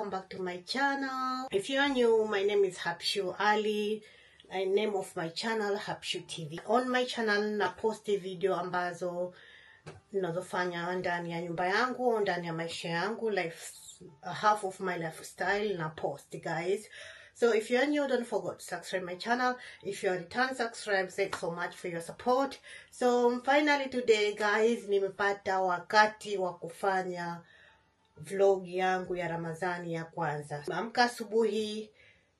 welcome back to my channel. If you are new, my name is Habshu Ali. The name of my channel Habshu TV. On my channel na posti video ambazo ninazofanya ndani ya nyumba yangu, ndani ya maisha yangu, half of my lifestyle na post, guys. So if you are new, don't forget to subscribe my channel. If you are return subscribe, thanks so much for your support. So finally today, guys, nimepata wakati wa kufanya vlog yangu ya Ramadhani ya kwanza. Amka asubuhi,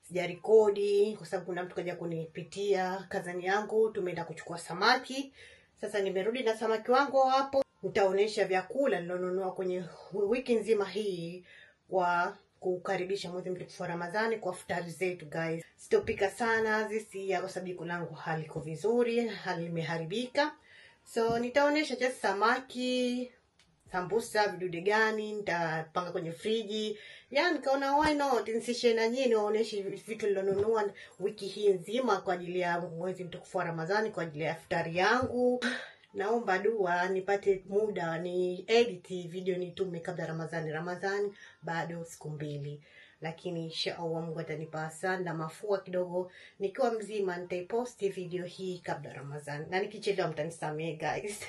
sijarekodi kwa sababu kuna mtu kaja kunipitia kazani yangu, tumeenda kuchukua samaki. Sasa nimerudi na samaki wangu hapo. Nitaonesha vyakula nilonunua kwenye wiki nzima hii kwa kukaribisha mwezi mtukufu wa Ramadhani kwa futari zetu, guys. Sitopika sana zisi kwa sababu langu haliko vizuri, halimeharibika. So nitaonesha just samaki, sambusa, vidude gani, nitapanga kwenye friji. Nikaona why not nisishe na nyinyi niwaoneshe vitu nilonunua wiki hii nzima kwa ajili ya mwezi mtukufu wa Ramadhani, kwa ajili ya futari yangu. Naomba dua nipate muda ni edit video nitume kabla Ramadhani bado siku 2. Lakini inshallah Mungu atanipa sana mafua kidogo, nikiwa mzima nitaiposti video hii kabla Ramadhani. Na nikichelewa mtanisamehe, guys.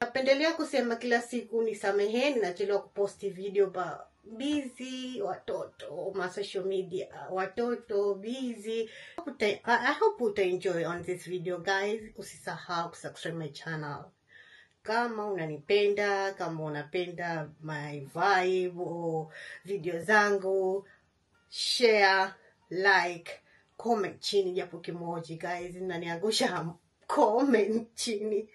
Napendelea kusema kila siku nisameheni, nachelewa kuposti video busy, watoto, social media, watoto busy. I hope you enjoy on this video, guys. Usisahau subscribe my channel kama unanipenda, kama unapenda my vibe o video zangu. Share, like, comment chini japo kimoji, guys. Naniangusha comment chini.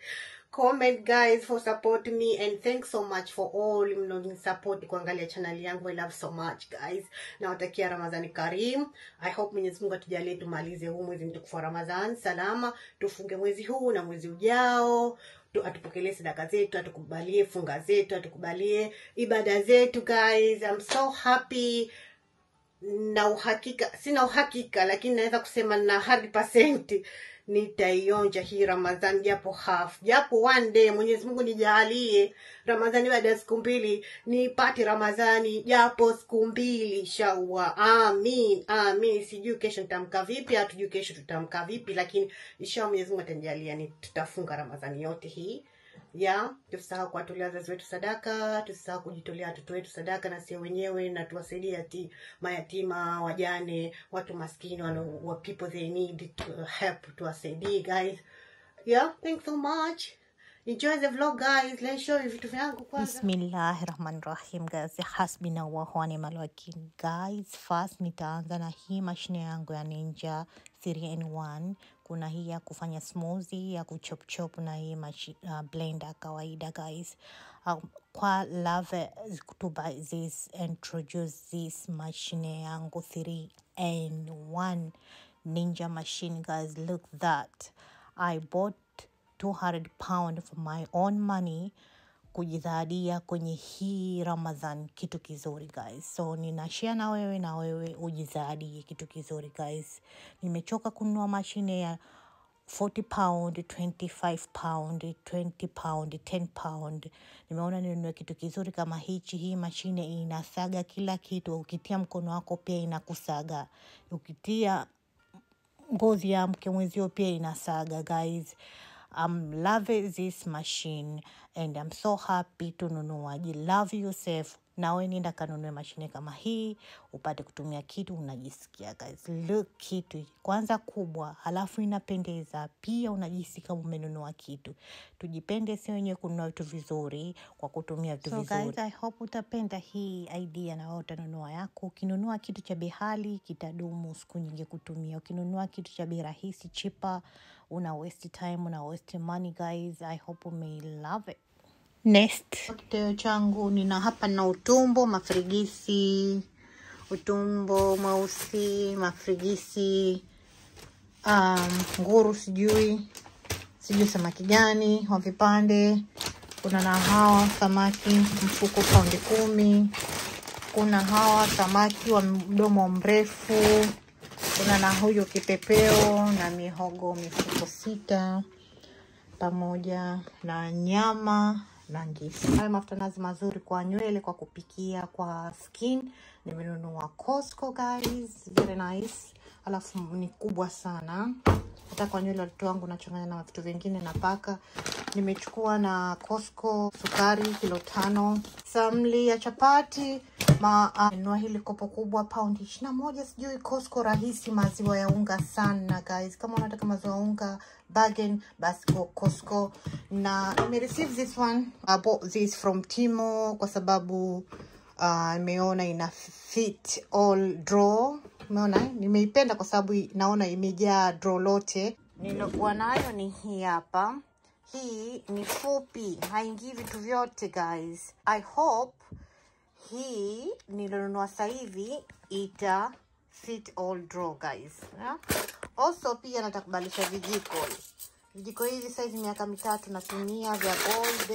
Comment, guys, for supporting me, and thanks so much for all you support kuangalia channel yangu. I love so much, guys. Nawatakia Ramadhani Karim. I hope Mwenyezi Mungu atujalie tumalize huu mwezi mtukufu wa Ramadhani salama, tufunge mwezi huu na mwezi ujao, atupokelee sadaka zetu, atukubalie funga zetu, atukubalie ibada zetu, guys. I'm so happy. Na uhakika, sina uhakika lakini naweza kusema na 100% nitaionja hii Ramadhani japo half, japo one day. Mwenyezi Mungu nijalie Ramadhani baada ya siku 2 nipate Ramadhani japo siku 2, inshallah. Amin, amin. Sijui kesho nitamka vipi, hatujui kesho tutamka vipi, lakini inshallah Mwenyezi Mungu atanijalia tutafunga Ramadhani yote hii. Tusisahau kuwatolea wazazi wetu sadaka, tusisahau kujitolea watoto wetu sadaka na sisi wenyewe, na tuwasaidie mayatima, wajane, watu maskini, wa people they need help, tuwasaidie, guys. Thanks so much. Enjoy the vlog, guys. Let's show you vitu vyangu kwanza. Bismillahirrahmanirrahim, guys. Hasbinallahu wa ni'mal wakil, guys. First nitaanza na hii mashine yangu ya Ninja 3-in-1. Kuna hii ya kufanya smoothie, ya kuchop na hii blender kawaida, guys. Kwa love to buy this, introduce this machine yangu 3-in-1 Ninja machine, guys. Look that. I bought 200 pounds for my own money kujidhadia kwenye hii Ramadhan, kitu kizuri, guys. So ninashare na wewe ujidhadie kitu kizuri, guys. Nimechoka kununua mashine ya 40 pound, 25 pound, 20 pound, 10 pound. Nimeona ninunue kitu kizuri kama hichi. Hii mashine inasaga kila kitu. Ukitia mkono wako pia inakusaga. Ukitia ngozi ya mke mwenzio pia inasaga, guys. I'm loving this machine and I'm so happy to nunua. Love yourself. Nawe nenda kanunue mashine kama hii upate kutumia kitu unajisikia, guys. Look kitu kwanza kubwa, halafu inapendeza pia, unajisikia kama umenunua kitu. Tujipende sio wenyewe kununua vitu vizuri kwa kutumia vitu vizuri. So guys, I hope utapenda hii idea na wewe utanunua yako. Ukinunua kitu cha bei ghali kitadumu siku nyingi kutumia. Ukinunua kitu cha bei rahisi, cheaper, una waste time, una waste money, guys. I hope you may love it. Next, kiteo changu nina hapa na utumbo, mafrigisi, utumbo mweusi, mafrigisi, nguru sijui samaki gani wa vipande. Kuna na hawa samaki mfuko pound 10. Kuna hawa samaki wa mdomo mrefu. Kuna na huyo kipepeo na mihogo mifuko 6. Pamoja na nyama rangi. Haya mafuta nazi mazuri kwa nywele, kwa kupikia, kwa skin. Nimenunua Costco guys, very nice. Alafu ni kubwa sana. Hata kwa nywele watoto wangu nachanganya na vitu vingine napaka. Nimechukua na Costco sukari kilo 5, samli ya chapati, nunua hili kopo kubwa pound 21, sijui Costco rahisi, maziwa ya unga sana guys. Kama unataka maziwa ya unga bargain, basi go Costco. Na I receive this one, I bought this from Timo kwa sababu nimeona ina fit all draw. Umeona, nimeipenda kwa sababu naona imejaa draw lote. Nilokuwa nayo ni hii hapa. Hii ni fupi, haingii vitu vyote guys. I hope hii nilonunua sasa hivi ita fit all draw guys. Yeah? Also pia natakubalisha vijiko. Vijiko hivi size miaka 3 natumia vya gold.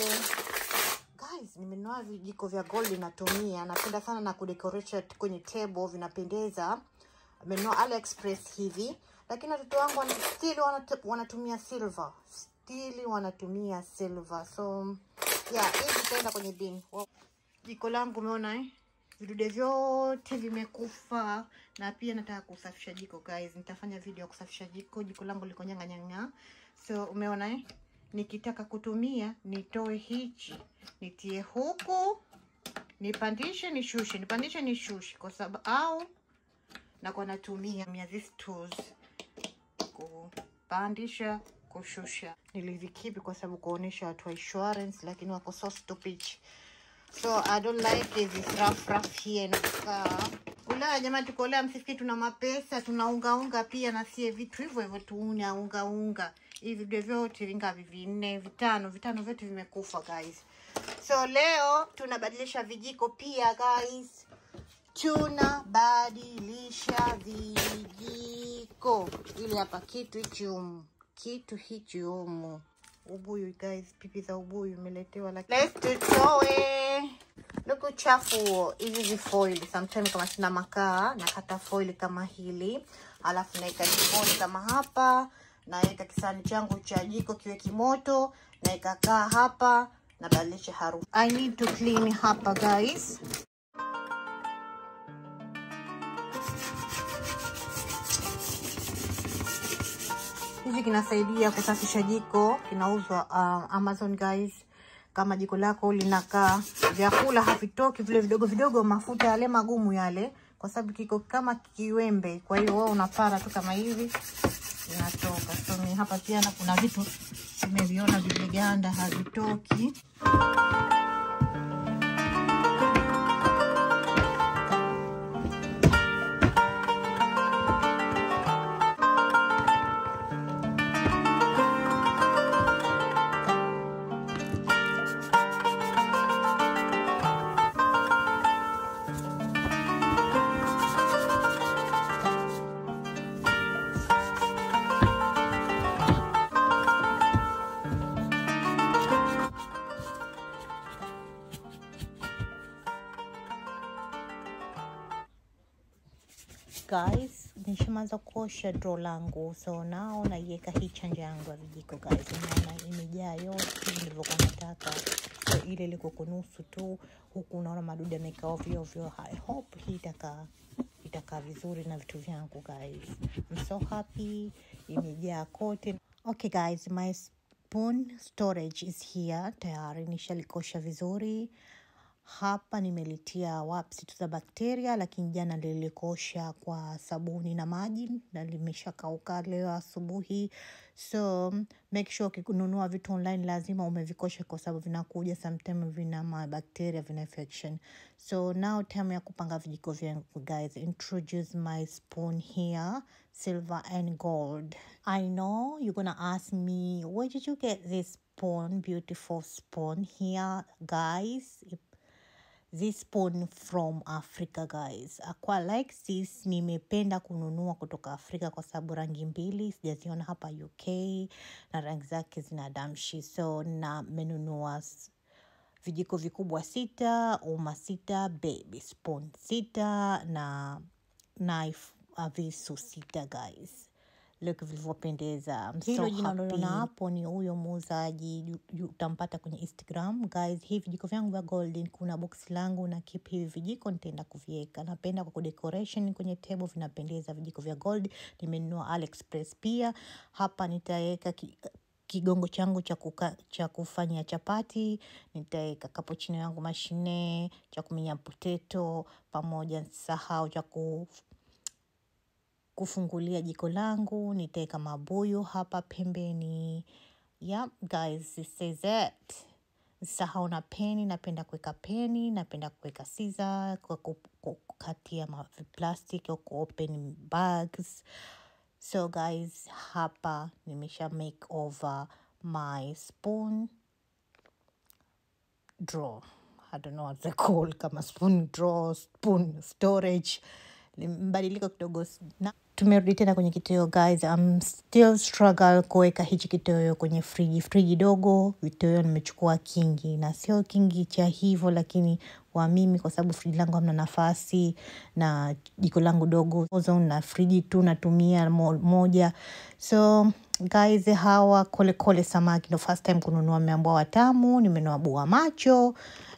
Guys, nimenunua vijiko vya gold natumia. Napenda sana na kudecorate kwenye table, vinapendeza. Nimenunua AliExpress hivi. Lakini watoto wangu still wanatumia silver. Wanatumia silver. So, yeah, hivi itaenda kwenye bin. Jiko langu umeona vidude vyote vimekufa. Na pia nataka kusafisha jiko guys. Nitafanya video ya kusafisha jiko. Jiko langu liko nyanga nyanga. So, umeona nikitaka kutumia, nitoe hichi, nitie huku, nipandishe nishushe, nipandishe nishushe, kwa sababu au na kwa natumia these tools kupandisha, kushusha. Nilivikipi kwa sababu kuonesha watu wa insurance, lakini wako so stupid. So I don't like this rough here inakaa. Ulaya jamani, tuko Ulaya, msifikiri tuna mapesa, tunaunga pia na sie vitu hivyo hivyo tuunga. Hivi video vyote vingapi? 4, 5 vyote vimekufa guys. So leo tunabadilisha vijiko pia guys. Tunabadilisha vijiko. Ili hapa kitu hichi humu. Ubuyu guys, pipi za ubuyu imeletewa like. Let's tutoe. Look chafu hizi foil. Sometimes kama sina makaa nakata foil kama hili. Alafu naika foil kama hapa. Naeka kisani changu cha jiko kiwe kimoto, na ikakaa hapa, na badilisha harufu. I need to clean hapa guys. Hizi kinasaidia kusafisha jiko, kinauzwa Amazon guys. Kama jiko lako linakaa vyakula havitoki vile vidogo mafuta yale magumu yale, kwa sababu kiko kama kiwembe, kwa hiyo wewe unapara tu kama hivi inatoka. So mimi hapa pia na kuna vitu nimeviona vimeganda havitoki. Guys, nishamaliza kuosha draw langu. So now naiweka hii chanja yangu ya vijiko guys. Unaona imejaa yote nilivyokuwa nataka. So ile liko kunusu tu, huku unaona madudu yamekaa ovyo ovyo. I hope hii itakaa vizuri na vitu vyangu guys. I'm so happy. Imejaa kote. Okay guys, my spoon storage is here. Tayari nishalikosha vizuri. Hapa nimelitia wipes za bakteria, lakini jana nilikosha kwa sabuni na maji na limeshakauka leo asubuhi. So make sure ukinunua vitu online lazima umevikosha, kwa sababu vinakuja sometimes vina bacteria, vina infection. So now time ya kupanga vijiko vyangu guys. Introduce my spoon here, silver and gold. I know you're gonna ask me, where did you get this spoon, beautiful spoon here guys? This spoon from Africa guys. Aqua like this nimependa kununua kutoka Afrika kwa sababu rangi mbili sijaziona hapa UK na rangi zake zinadamshi. So na menunua vijiko vikubwa 6, uma 6, baby spoon 6 na knife visu 6 guys. look vilivyopendeza. Hilo jina unaloona hapo ni huyo muuzaji, utampata kwenye Instagram. Guys, hivi vijiko vyangu vya golden, kuna box langu na keep hivi vijiko nitaenda kuviweka. Napenda kwa decoration kwenye table, vinapendeza vijiko vya gold. Nimenunua AliExpress pia. Hapa nitaweka kigongo changu cha kufanya chapati, nitaweka cappuccino yangu mashine, cha kumenya potato, pamoja sahau cha kufungulia jiko langu, nitaweka mabuyu hapa pembeni. Yeah, guys, this is it. Sahau na peni, napenda kuweka peni, napenda kuweka scissor, kukatia plastic au open bags. So guys, hapa nimesha make over my spoon drawer. I don't know what they call, kama spoon drawer, spoon storage. Mbadiliko kidogo. Na tumerudi tena kwenye kitoweo guys. I'm still struggle kuweka hichi kitoweo kwenye friji dogo. Kitoweo nimechukua kingi, na sio kingi cha hivyo, lakini wa mimi kwa sababu friji langu hamna nafasi na jiko langu dogo, na friji tu natumia moja. So guys, hawa kole samaki ndo first time kununua, meambua watamu. Nimenunua bua macho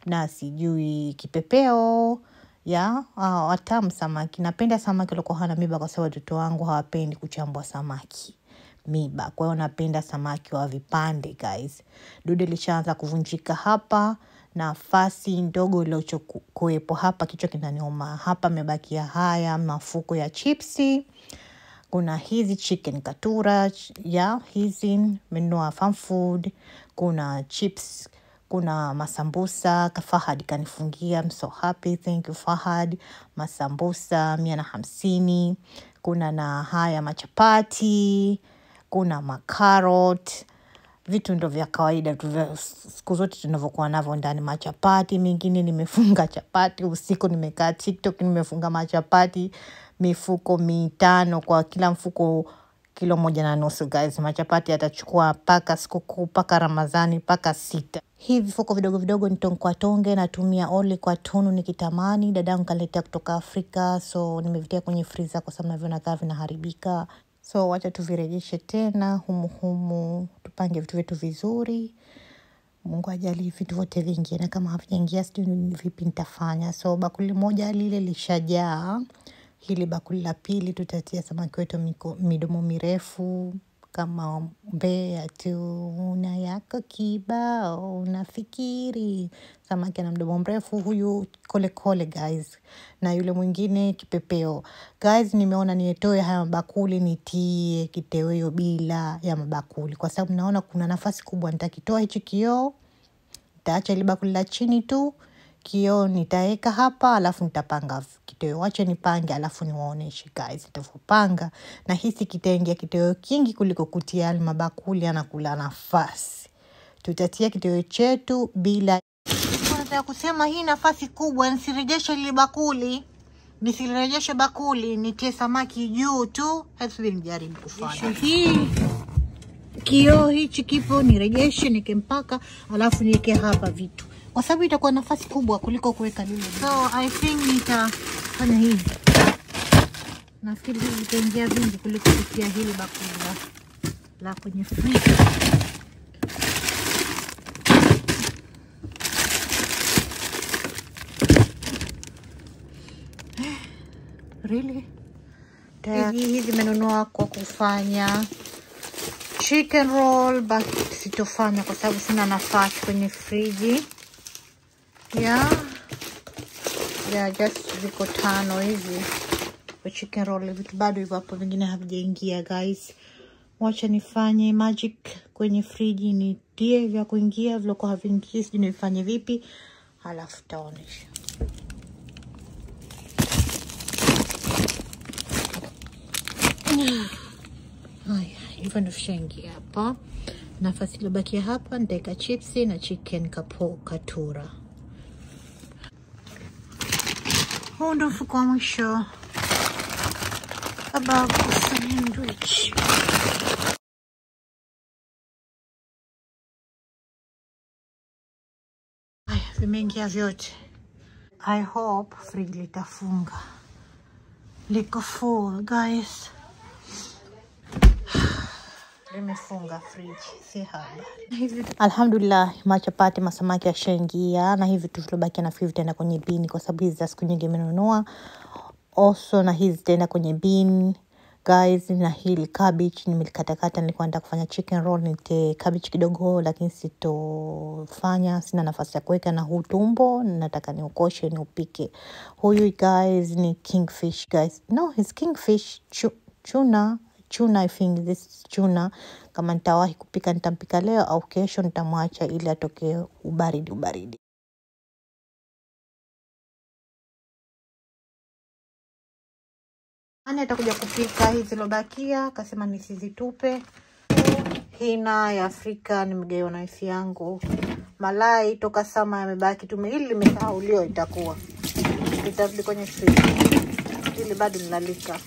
na sijui kipepeo. Ya, watamu samaki. Napenda samaki walikuwa hana miba kwa sababu watoto wangu hawapendi kuchambua samaki miba. Kwa hiyo napenda samaki wa vipande guys. Dude lishaanza kuvunjika hapa. Nafasi ndogo iliyokuwepo hapa kichwa kinaniuma. Hapa mebakia haya mafuko ya chipsi. Kuna hizi chicken katura, ya hizi menua farm food. Kuna chips, kuna masambusa, Fahad kanifungia. I'm so happy, thank you Fahad. Masambusa 150. Kuna na haya machapati, kuna makarot. Vitu ndo vya kawaida siku zote tunavyokuwa navyo ndani. Machapati mengine nimefunga chapati usiku, nimekaa TikTok nimefunga machapati mifuko 5 kwa kila mfuko kilo 1.5 guys. Machapati yatachukua paka sikukuu, paka Ramadhani, paka 6. Hivi vifuko vidogo vidogo kwa tonge, natumia oli kwa tunu nikitamani. Dadangu kaletea kutoka Afrika, so nimevitia kwenye freezer kwa sababu naviona kama vinaharibika. So wacha tuvirejeshe tena humu, tupange vitu vyetu vizuri. Mungu ajali vitu vyote vingi, na kama havijaingia sijui vipi nitafanya. So bakuli moja lile lishajaa. Hili bakuli la pili tutatia samaki wetu midomo mirefu kama mbea tu. Una yako kibao unafikiri. Samaki na mdomo mrefu huyu kole guys. Na yule mwingine kipepeo. Guys, nimeona nietoe haya mabakuli nitie kitoweo bila ya mabakuli, kwa sababu naona kuna nafasi kubwa. Nitakitoa hichi kioo, nitaacha ile bakuli la chini tu. Kioo nitaweka hapa, alafu nitapanga kitoweo. Wacha nipange alafu niwaoneshe guys nitavopanga. Na hisi kitaingia kitoweo kingi kuliko kutia yale mabakuli anakula nafasi. Tutatia kitoweo chetu bila. Nataka kusema hii nafasi kubwa, nisirejeshe ile bakuli. Nisirejeshe bakuli, nitie samaki juu tu. Hebu nijaribu kufanya. Hii kioo hichi kipo, nirejeshe nikempaka, alafu niweke hapa vitu. Kwa sababu itakuwa nafasi kubwa kuliko kuweka lile. So I think nitafanya hivi. Nafikiri hivi itaingia vingi kuliko kutia hili bakuli la kwenye friji. Really? Hizi menunua kwa kufanya chicken roll, but sitofanya kwa sababu sina nafasi kwenye friji. Yeah, just viko 5 hivi kwa chicken roll. Vitu bado hivyo hapo, vingine havijaingia guys. Wacha nifanye magic kwenye friji, nitie vya kuingia, viloko haviingia sijui nifanye vipi, halafu taonesha. Haya, hivyo ndo vishaingia hapa. Nafasi iliyobakia hapa nitaweka chipsi na chicken katura. Huu ndo mfuko wa mwisho kabla kufanya sandwich. Haya, vimeingia vyote. I hope friji litafunga. Liko full guys. Nimefunga fridge, si haba. Alhamdulillah, machapati masamaki yashaingia na hivi vitu vilibaki na vitaenda kwenye bin kwa sababu hizi za siku nyingi nimenunua. Also na hizi zitaenda kwenye bin guys. Na hili cabbage nimelikata, nilikuwa nataka kufanya chicken roll, nite cabbage kidogo lakini sitofanya, sina nafasi ya kuweka. Na huu tumbo nataka niukoshe niupike. Huyu guys ni kingfish guys. No, it's kingfish tuna I think this tuna. Kama nitawahi kupika nitampika leo au kesho, nitamwacha ili atoke ubaridi. Ani atakuja kupika hizi zilobakia, akasema nisizitupe. Hina ya Afrika nimegawa na ifi yangu. Malai toka sama yamebaki tu, hili limesahauliwa, itakuwa itarudi kwenye fridge. Hili bado nilalika.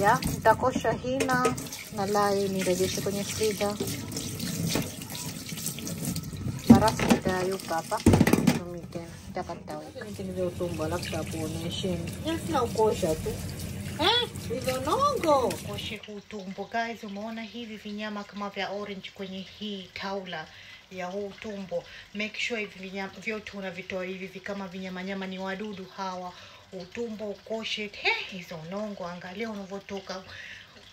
Ya, nitakosha hina malai nirejeshe kwenye freezer. Barafu nitayuka hapa. Nitengeneze utumbo alafu takuonyesheni. Sina ukosha tu. Hizo nongo. Koshe huu tumbo guys. Umeona hivi vinyama kama vya orange kwenye hii taula ya huu tumbo. Make sure hivi vinyama vyote unavitoa hivi kama vinyama ni wadudu hawa. Utumbo ukoshe. Hizo nongo angalia unavotoka.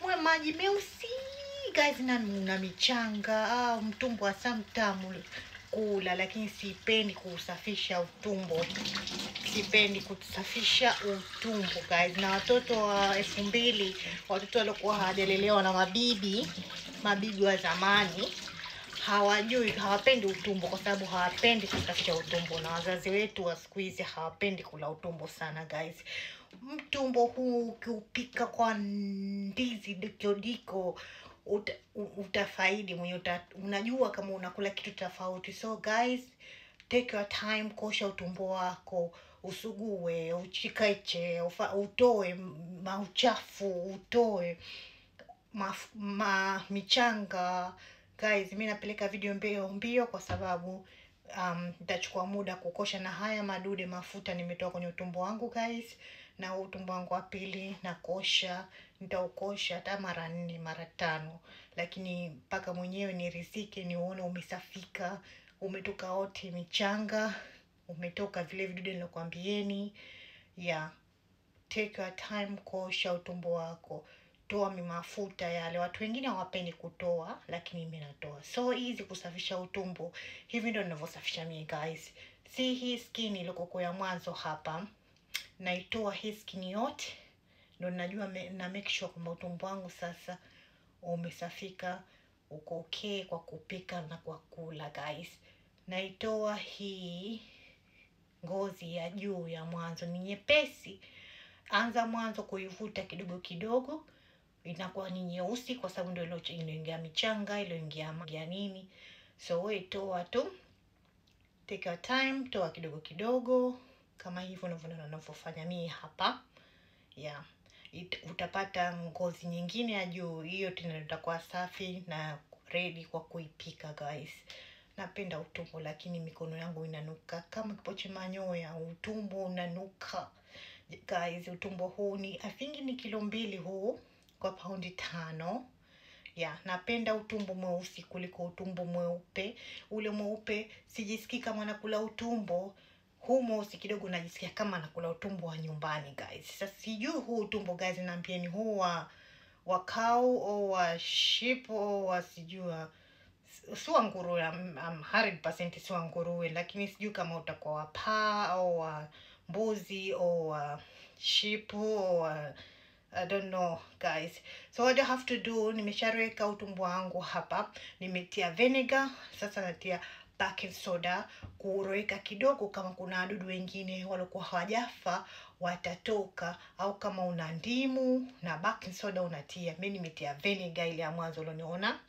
Mwe maji meusi guys, na una michanga. Mtumbo wa samtamu kula, lakini sipendi kusafisha utumbo. Guys. Na watoto wa 2000, watoto walikuwa hawajalelewa na mabibi wa zamani, hawapendi utumbo kwa sababu hawapendi kusafisha utumbo. Na wazazi wetu wa siku hizi hawapendi kula utumbo sana guys. Mtumbo huu ukiupika kwa ndizi diko utafaidi mwenye unajua kama unakula kitu tofauti. So guys, take your time, kosha utumbo wako, usugue, uchikache, utoe mauchafu, utoe michanga. Guys, mimi napeleka video mbio kwa sababu nitachukua muda kukosha. Na haya madude mafuta nimetoa kwenye utumbo wangu guys. Na utumbo wangu wa pili nakosha, nitaukosha hata mara 4 mara 5, lakini mpaka mwenyewe nirizike nione umesafika, umetoka wote michanga, umetoka vile vidude nilokuambieni. Take your time, kosha utumbo wako, toa mafuta yale. Watu wengine hawapendi kutoa, lakini mimi natoa. So easy kusafisha utumbo. Hivi ndio ninavyosafisha mimi guys. See hii skin iliyoko ya mwanzo hapa, naitoa hii skin yote, ndio najua na make sure kwamba utumbo wangu sasa umesafika, uko okay kwa kupika na kwa kula guys. Naitoa hii ngozi ya juu ya mwanzo, ni nyepesi. Anza mwanzo kuivuta kidogo, inakuwa ni nyeusi kwa sababu ndio ile inaingia michanga, ile inaingia nini. So wewe toa tu, take your time, toa kidogo kama hivyo ninavyofanya mimi hapa. Utapata ngozi nyingine ya juu, hiyo tena itakuwa safi na ready kwa kuipika guys. Napenda utumbo lakini mikono yangu inanuka kama kipochi manyoya. Utumbo unanuka guys. Utumbo huu ni I think ni kilo 2 huu kwa paundi 5. Napenda utumbo mweusi kuliko utumbo mweupe. Ule mweupe sijisikii kama nakula utumbo. Huu mweusi kidogo najisikia kama nakula utumbo wa nyumbani guys. Sasa sijui huu utumbo guys, naambieni huu wa cow au wa sheep au wa sijua, si wa nguruwe. 100% si wa nguruwe, lakini sijui kama utakuwa wa paa au wa mbuzi au wa sheep au I don't know guys. So what I have to do, nimeshareka utumbo wangu hapa, nimetia vinegar, sasa natia baking soda kuroweka kidogo. Kama kuna wadudu wengine walikuwa hawajafa watatoka, au kama una ndimu na baking soda unatia. Mimi nimetia vinegar ile ya mwanzo ulioniona,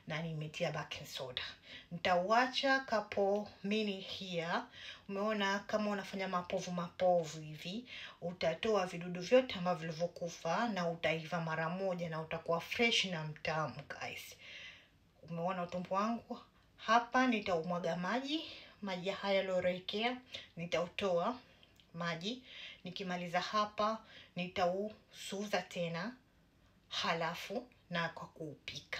na nimetia baking soda. Nitauacha kapo mini here. Umeona kama unafanya mapovu hivi, utatoa vidudu vyote ambavyo vilivyokufa na utaiva mara moja na utakuwa fresh na mtamu guys. Umeona utumbo wangu hapa, nitaumwaga maji haya yaliorekea, nitautoa maji. Nikimaliza hapa nitausuza tena, halafu na kwa kuupika.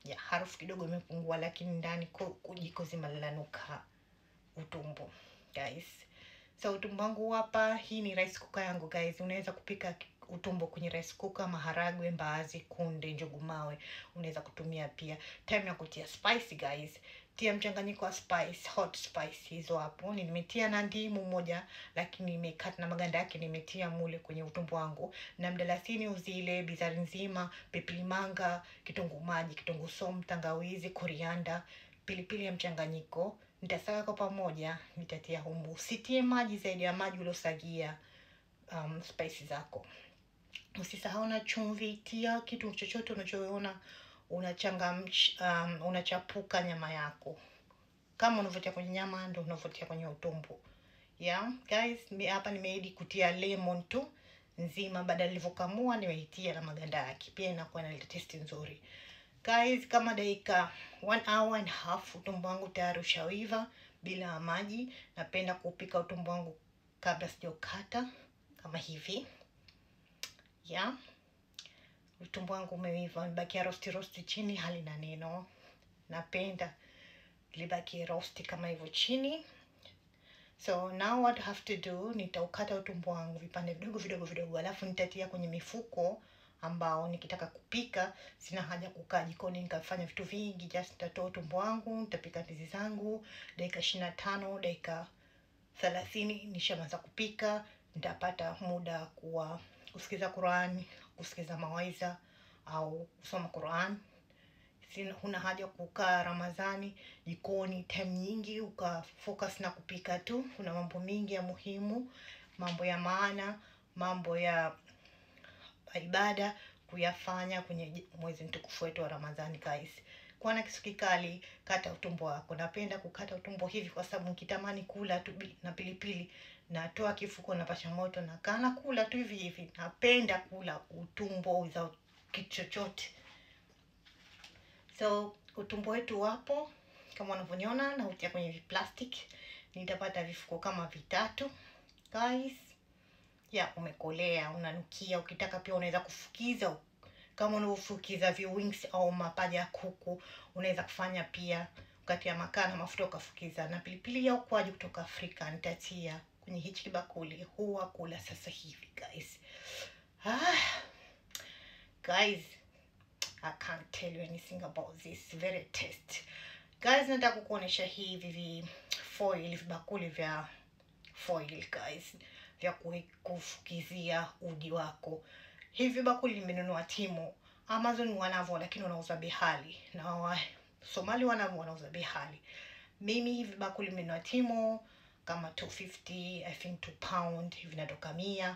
Ya harufu kidogo imepungua, lakini ndani jiko zima linanuka utumbo guys. So utumbo wangu hapa, hii ni rice cooker yangu guys. Unaweza kupika utumbo kwenye rice cooker, maharagwe, mbaazi, kunde, njugu mawe. Unaweza kutumia pia. Time ya kutia spice guys. Tia mchanganyiko wa spice, hot spice hizo hapo. Nimetia na ndimu moja, lakini nimekata na maganda yake nimetia mule kwenye utumbo wangu. Na mdalasini uzile, bizari nzima, pilipili manga, kitunguu maji, kitunguu saumu, tangawizi, korianda, pilipili ya mchanganyiko. Nitasaga kwa pamoja, nitatia humu. Usitie maji zaidi ya maji uliosagia spices zako. Usisahau na chumvi. Tia kitu chochote unachoona unachapuka nyama yako. Kama unavyotia kwenye nyama ndio unavyotia kwenye utumbo. Yeah, guys, hapa nimeidi kutia lemon tu nzima, badala nilivyokamua nimeitia na maganda yake. Pia inakuwa na taste nzuri. Guys, kama dakika 1 hour and half utumbo wangu tayari ushaiva bila maji. Napenda kupika utumbo wangu kabla sijaukata kama hivi. Yeah. Utumbo wangu umeiva, nimebakia rosti chini, halina neno. Napenda libaki rosti kama hivyo chini. So now what I have to do, nitaukata utumbo wangu vipande vidogo, alafu nitatia kwenye mifuko ambao nikitaka kupika sina haja kukaa jikoni nikafanya vitu vingi. Just nitatoa utumbo wangu, nitapika ndizi zangu dakika 25, dakika 30 nishaanza kupika. Nitapata muda kusikiza Qur'an, kusikiza mawaidha au kusoma Qur'an. Huna haja kukaa Ramadhani jikoni time nyingi ukafocus na kupika tu. Kuna mambo mingi ya muhimu, mambo ya maana, mambo ya ibada kuyafanya kwenye mwezi mtukufu wetu wa Ramadhani guys. Kwa na kisu kikali, kata utumbo wako. Napenda kukata utumbo hivi kwa sababu nikitamani kula tu na pilipili, natoa kifuko na pasha moto na kana kula tu hivi. Napenda kula utumbo without kitu chochote. So utumbo wetu wapo kama unavyoniona, na utia kwenye plastic. Nitapata vifuko kama 3 guys. Ya umekolea, unanukia. Ukitaka pia unaweza kufukiza kama unavyofukiza wings au mapaja ya kuku. Unaweza kufanya pia ukatia makaa na mafuta ukafukiza. Na pilipili ya ukwaju kutoka Afrika nitatia kwenye hichi kibakuli. Huwa kula sasa hivi guys. Guys, I can't tell you anything about this. Very tasty. Guys, nataka kukuonesha hivi vibakuli vya foil guys, vya kufukizia uji wako. Hivi bakuli nimenunua Timo. Amazon wanavyo, lakini wanauza bei ghali. Na Somali wanauza bei ghali. Mimi hivi bakuli nimenunua Timo kama 250, I think 2 pound, hivi natoka 100.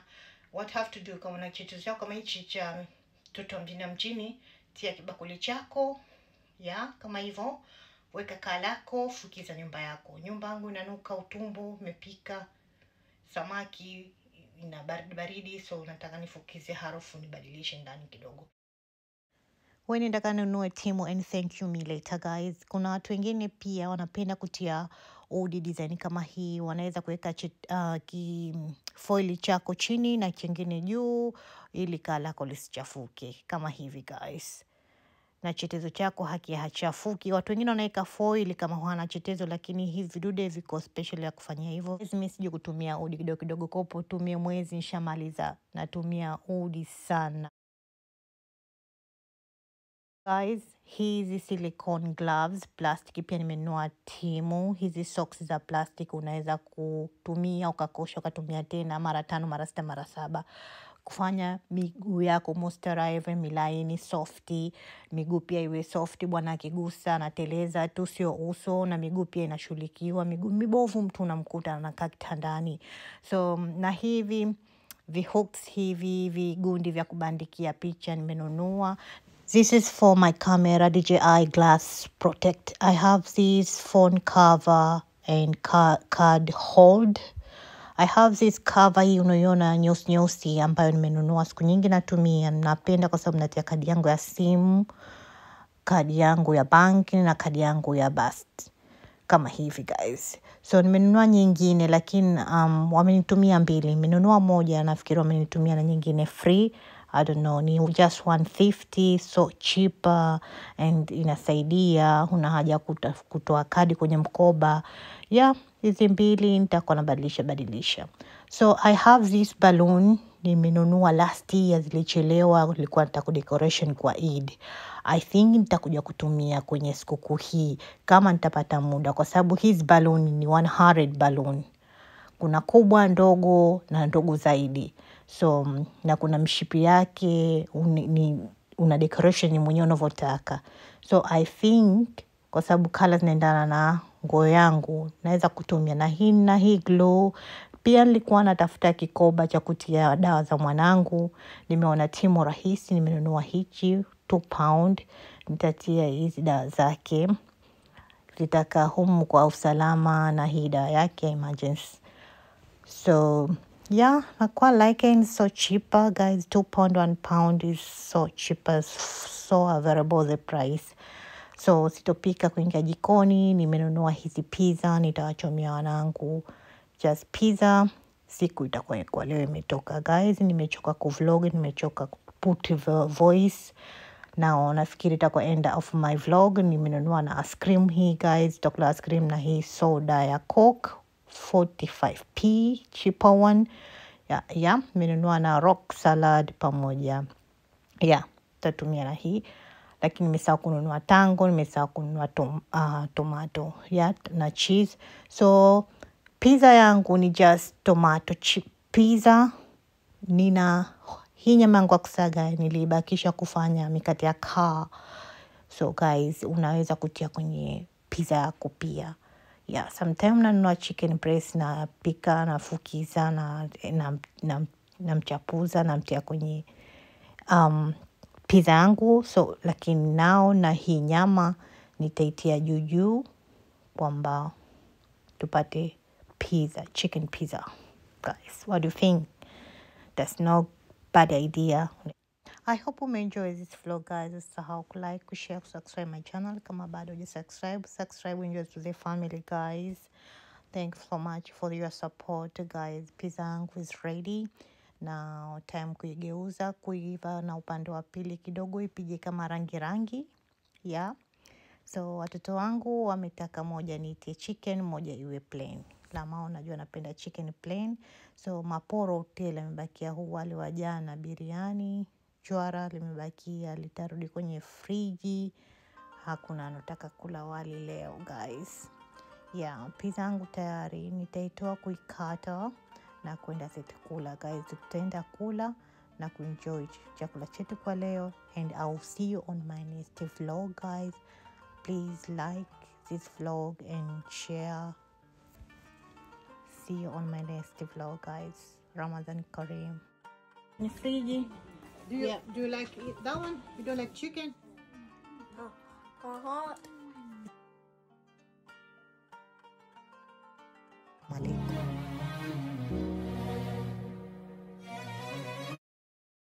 What have to do, kama una kitu chako kama hichi cha mtoto mjini, tia kibakuli chako, ya kama hivyo, weka kalako, fukiza nyumba yako. Nyumba yangu inanuka utumbo, umepika samaki ina baridi, so nataka nifukize harufu nibadilishe ndani kidogo. Wewe nenda nunue Timo and thank you me later guys. Kuna watu wengine pia wanapenda kutia udi design kama hii. Wanaweza kuweka foil chako chini na kingine juu ili kalako lisichafuke kama hivi guys. Na chetezo chako hachafuki. Watu wengine wanaweka foil kama hawana chetezo, lakini hivi vidude viko special ya kufanya hivyo. Mimi sije kutumia udi kidogo kopo, tumie mwezi nishamaliza. Natumia udi sana. Guys, hizi silicone gloves, plastic pia nimenunua Timo. Hizi socks za plastic unaweza kutumia ukakosha ukatumia tena mara 5, mara 6, mara 7. Kufanya miguu yako moisturize, milaini, softy. Miguu pia iwe softy, bwana akigusa anateleza tu, sio uso. Na miguu pia inashughulikiwa. Miguu mibovu mtu unamkuta anakaa kitandani. So na hivi hooks hivi vigundi vya kubandikia picha nimenunua. This is for my camera, DJI Glass Protect. I have this phone cover and card hold. I have this cover hii unayoona nyeusi ambayo nimenunua siku nyingi natumia. Napenda kwa sababu natia kadi yangu ya simu, kadi yangu ya banki na kadi yangu ya bus. Kama hivi guys. So nimenunua nyingine lakini wamenitumia 2. Nimenunua moja nafikiri wamenitumia na nyingine free I don't know, ni just 150, so cheaper and inasaidia, huna haja kutoa kadi kwenye mkoba. Yeah, hizi mbili nitakuwa nabadilisha. So I have this balloon, nimenunua last year, zilichelewa, ilikuwa nataka decoration kwa Eid. I think nitakuja kutumia kwenye sikukuu hii kama nitapata muda, kwa sababu his balloon ni 100 balloon. Kuna kubwa, ndogo na ndogo zaidi. So na kuna mshipi yake, una decoration mwenyewe unavyotaka. So I think kwa sababu colors zinaendana na nguo yangu, naweza kutumia na hii glow. Pia nilikuwa natafuta kikoba cha kutia dawa za mwanangu. Nimeona Timo rahisi, nimenunua hichi 2 pound. Nitatia hizi dawa zake. Zitakaa humu kwa usalama na hii dawa yake emergency. So yeah, I quite like it. It's so cheaper, guys. 2 pound, 1 pound is so cheaper, so available the price. So sitopika kuingia jikoni. Nimenunua hizi pizza, nitawachomia wanangu just pizza. Siku itakuwa kwa leo imetoka, guys. Nimechoka kuvlog, nimechoka put voice. Now nafikiri itakuwa end of my vlog. Nimenunua na ice cream hii, guys. Chocolate ice cream na hii soda ya Coke 45p, cheaper one. Yeah, nimenunua na rock salad pamoja. Yeah, tatumia na hii. Lakini nimesahau kununua tango, nimesahau kununua tomato, yeah, na cheese. So pizza yangu ni just tomato pizza. Nina hii nyama yangu ya kusaga nilibakisha kufanya mikate ya kaa. So guys, unaweza kutia kwenye pizza yako pia. Yeah, sometimes nanunua chicken breast na pika na fukiza na mchapuza na mtia kwenye pizza yangu. So lakini nao na hii nyama nitaitia juu kwamba tupate pizza, chicken pizza. Guys, what do you think? That's no bad idea. I hope you enjoy this vlog, guys. Usisahau like, kushare, subscribe my channel. Kama bado subscribe and to the family, guys. Thanks so much for your support, guys. Pizza yangu is ready. Now time kuigeuza kuiva na upande wa pili kidogo ipige kama rangi. Yeah. So watoto wangu wametaka moja niitie chicken, moja iwe plain. Lama unajua napenda chicken plain. So maporo hotel yamebakia, huu wali wa jana biriani, jwara limebakia, litarudi kwenye friji. Hakuna anataka kula wali leo, guys. Yeah, pizza yangu tayari, nitaitoa kuikata na kwenda zetu kula, guys. Tutaenda kula na kuenjoy chakula chetu kwa leo, and I will see you on my next vlog, guys. Please like this vlog and share. See you on my next vlog, guys. Ramadan Kareem. Friji. Do you like that one? You don't like chicken? Hot.